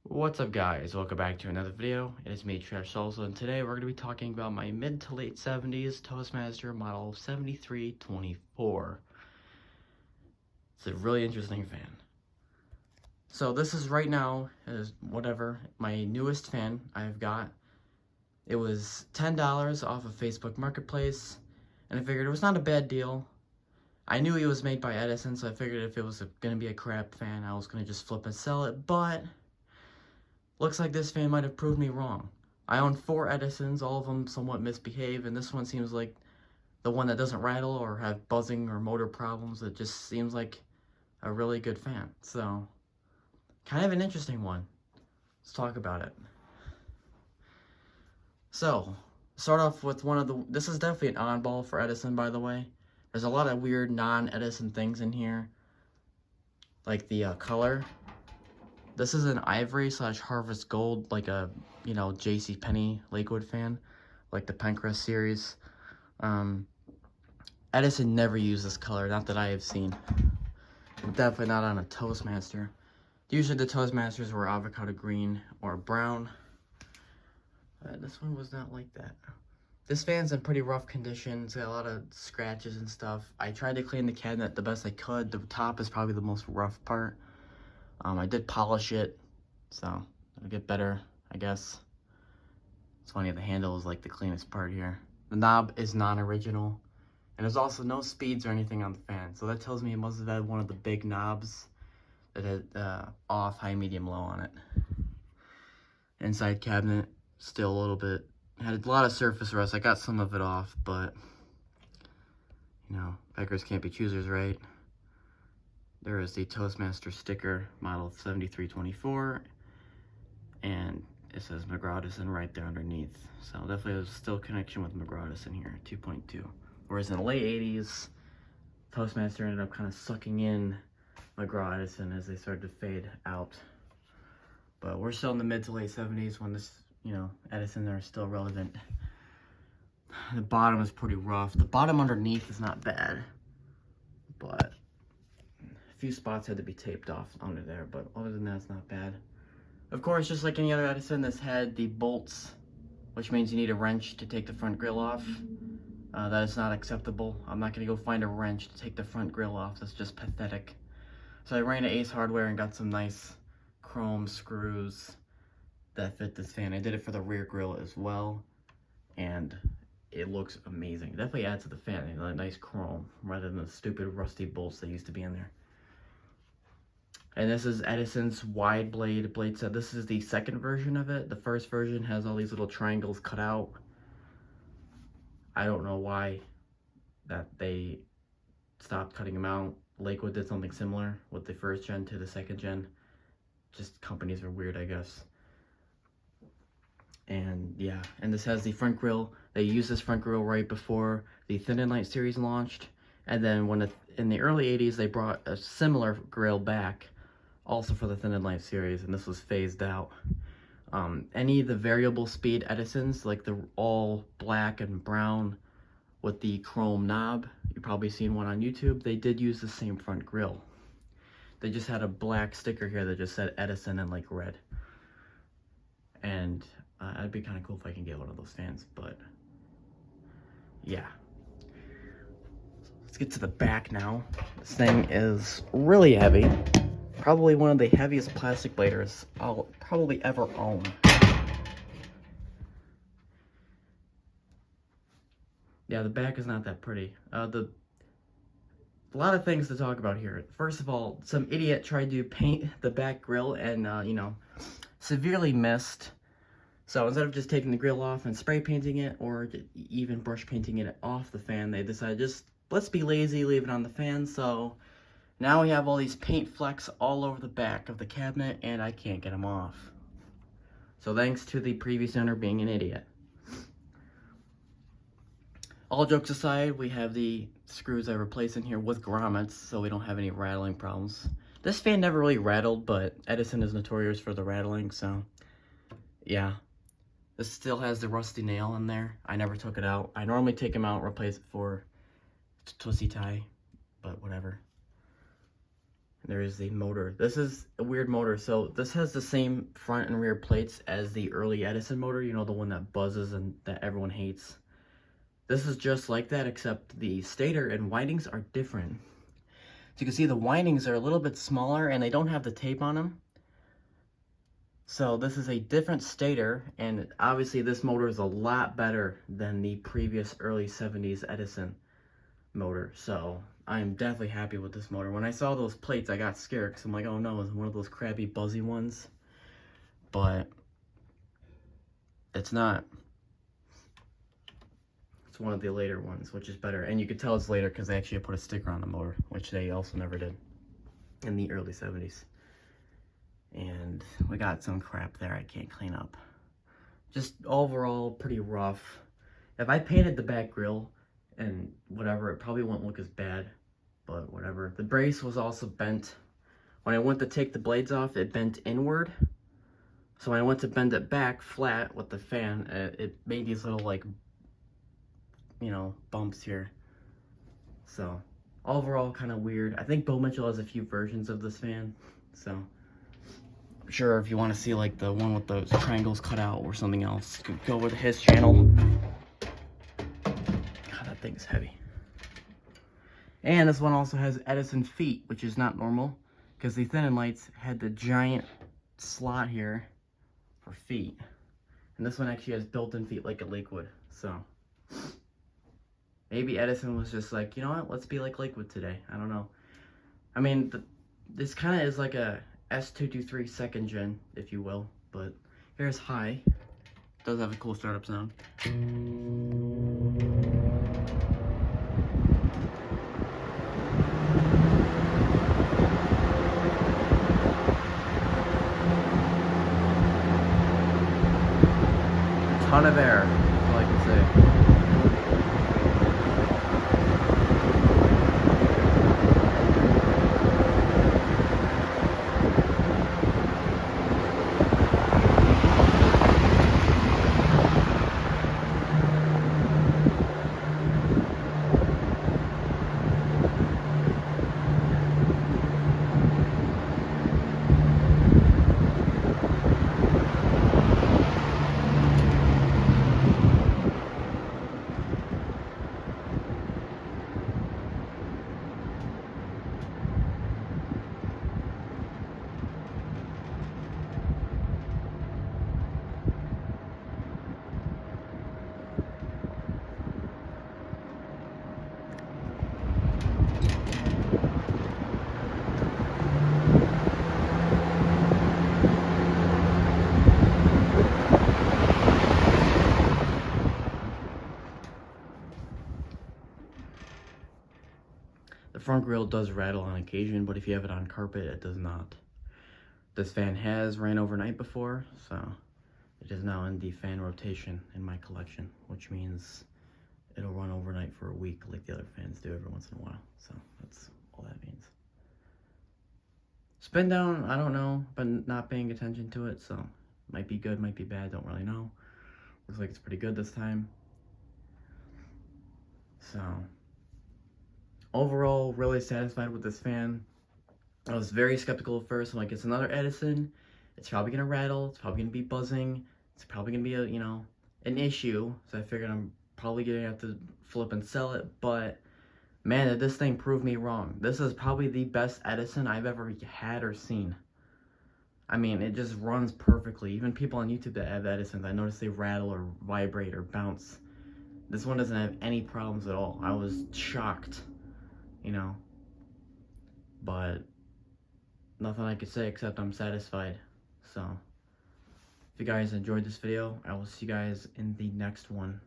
What's up, guys? Welcome back to another video. It is me, Trash Salsa, and today we're going to be talking about my mid to late 70s Toastmaster model 7324. It's a really interesting fan. So this is right now, my newest fan I've got. It was $10 off of Facebook Marketplace, and I figured it was not a bad deal. I knew he was made by Edison, so I figured if it was going to be a crap fan, I was going to just flip and sell it, but looks like this fan might have proved me wrong. I own 4 Edisons, all of them somewhat misbehave, and this one seems like the one that doesn't rattle or have buzzing or motor problems. It just seems like a really good fan. So, kind of an interesting one. Let's talk about it. So, start off with this is definitely an oddball for Edison, by the way. There's a lot of weird non-Edison things in here, like the color. This is an ivory / harvest gold, like a, JCPenney Lakewood fan, like the Pencrest series. Edison never used this color, not that I have seen. Definitely not on a Toastmaster. Usually the Toastmasters were avocado green or brown. This one was not like that. This fan's in pretty rough condition. It's got a lot of scratches and stuff. I tried to clean the cabinet the best I could. The top is probably the most rough part. I did polish it, so it'll get better, I guess. It's funny, the handle is like the cleanest part here. The knob is non-original, and there's also no speeds or anything on the fan, so that tells me it must have had one of the big knobs that had off, high, medium, low on it. Inside cabinet, still a little bit, had a lot of surface rust. I got some of it off, but, beggars can't be choosers, right? There is the Toastmaster sticker, model 7324, and it says McGraw-Edison right there underneath. So definitely there's still connection with McGraw-Edison here, 2.2. Whereas in the late 80s, Toastmaster ended up kind of sucking in McGraw-Edison as they started to fade out. But we're still in the mid to late 70s when this, Edison are still relevant. The bottom is pretty rough. The bottom underneath is not bad, but few spots had to be taped off under there, but other than that, it's not bad. Of course, just like any other Edison, this had the bolts, which means you need a wrench to take the front grille off. That is not acceptable. I'm not going to go find a wrench to take the front grille off. That's just pathetic. So I ran to Ace Hardware and got some nice chrome screws that fit this fan. I did it for the rear grille as well, and it looks amazing. It definitely adds to the fan, a nice chrome, rather than the stupid rusty bolts that used to be in there. And this is Edison's wide blade set. This is the second version of it. The first version has all these little triangles cut out. I don't know why that they stopped cutting them out. Lakewood did something similar with the first gen to the second gen. Just companies are weird, I guess. And yeah, and this has the front grille. They used this front grille right before the Thin and Light series launched. And then in the early 80s, they brought a similar grille back, also for the Thin and Light series, and this was phased out. Any of the variable speed Edisons, like the all black and brown with the chrome knob, you've probably seen one on YouTube, they did use the same front grille. They just had a black sticker here that just said Edison in like red. And it'd be kind of cool if I can get one of those fans, but yeah. Let's get to the back now. This thing is really heavy. Probably one of the heaviest plastic bladers I'll probably ever own. Yeah, the back is not that pretty. A lot of things to talk about here. First of all, some idiot tried to paint the back grille and, severely missed. So instead of just taking the grille off and spray painting it, or even brush painting it off the fan, they decided let's be lazy, leave it on the fan. So now we have all these paint flecks all over the back of the cabinet, and I can't get them off. So thanks to the previous owner being an idiot. All jokes aside, we have the screws I replaced in here with grommets, so we don't have any rattling problems. This fan never really rattled, but Edison is notorious for the rattling, so yeah. This still has the rusty nail in there. I never took it out. I normally take them out and replace it for Twisty Tie, but whatever. There is the motor. This is a weird motor. So this has the same front and rear plates as the early Edison motor, you know, the one that buzzes and that everyone hates. This is just like that, except the stator and windings are different. So you can see the windings are a little bit smaller and they don't have the tape on them. So this is a different stator, and obviously this motor is a lot better than the previous early 70s Edison motor. So I'm definitely happy with this motor. When I saw those plates, I got scared because I'm like, oh no, it's one of those crappy buzzy ones. But it's not. It's one of the later ones, which is better. And you could tell it's later because they actually put a sticker on the motor, which they also never did in the early 70s. And we got some crap there I can't clean up. Just overall pretty rough. If I painted the back grille and whatever, it probably wouldn't look as bad, but whatever. The brace was also bent. When I went to take the blades off, it bent inward. So when I went to bend it back flat with the fan, it made these little, like, you know, bumps here. So overall kind of weird. I think Bill Mitchell has a few versions of this fan, so I'm sure if you want to see like the one with those triangles cut out or something else, you could go with his channel. God, that thing's heavy. And this one also has Edison feet, which is not normal because the thin lights had the giant slot here for feet, and this one actually has built-in feet like a Lakewood. So maybe Edison was just like, you know what, let's be like Lakewood today. I don't know. I mean, this kind of is like a S223 second gen, if you will, but here's high. Does have a cool startup sound. Ton of air, that's all I can say. The front grille does rattle on occasion, but if you have it on carpet, it does not. This fan has ran overnight before, so it is now in the fan rotation in my collection, which means it'll run overnight for a week like the other fans do every once in a while. So that's all that means. Spin down, I don't know, but not paying attention to it, so might be good, might be bad, don't really know. Looks like it's pretty good this time. So overall, really satisfied with this fan. I was very skeptical at first. I'm like, it's another Edison. It's probably gonna rattle. It's probably gonna be buzzing. It's probably gonna be a, you know, an issue. So I figured I'm probably gonna have to flip and sell it. But man, did this thing prove me wrong. This is probably the best Edison I've ever had or seen. I mean, it just runs perfectly. Even people on YouTube that have Edisons, I notice they rattle or vibrate or bounce. This one doesn't have any problems at all. I was shocked, you know. But nothing I could say except I'm satisfied. So if you guys enjoyed this video, I will see you guys in the next one.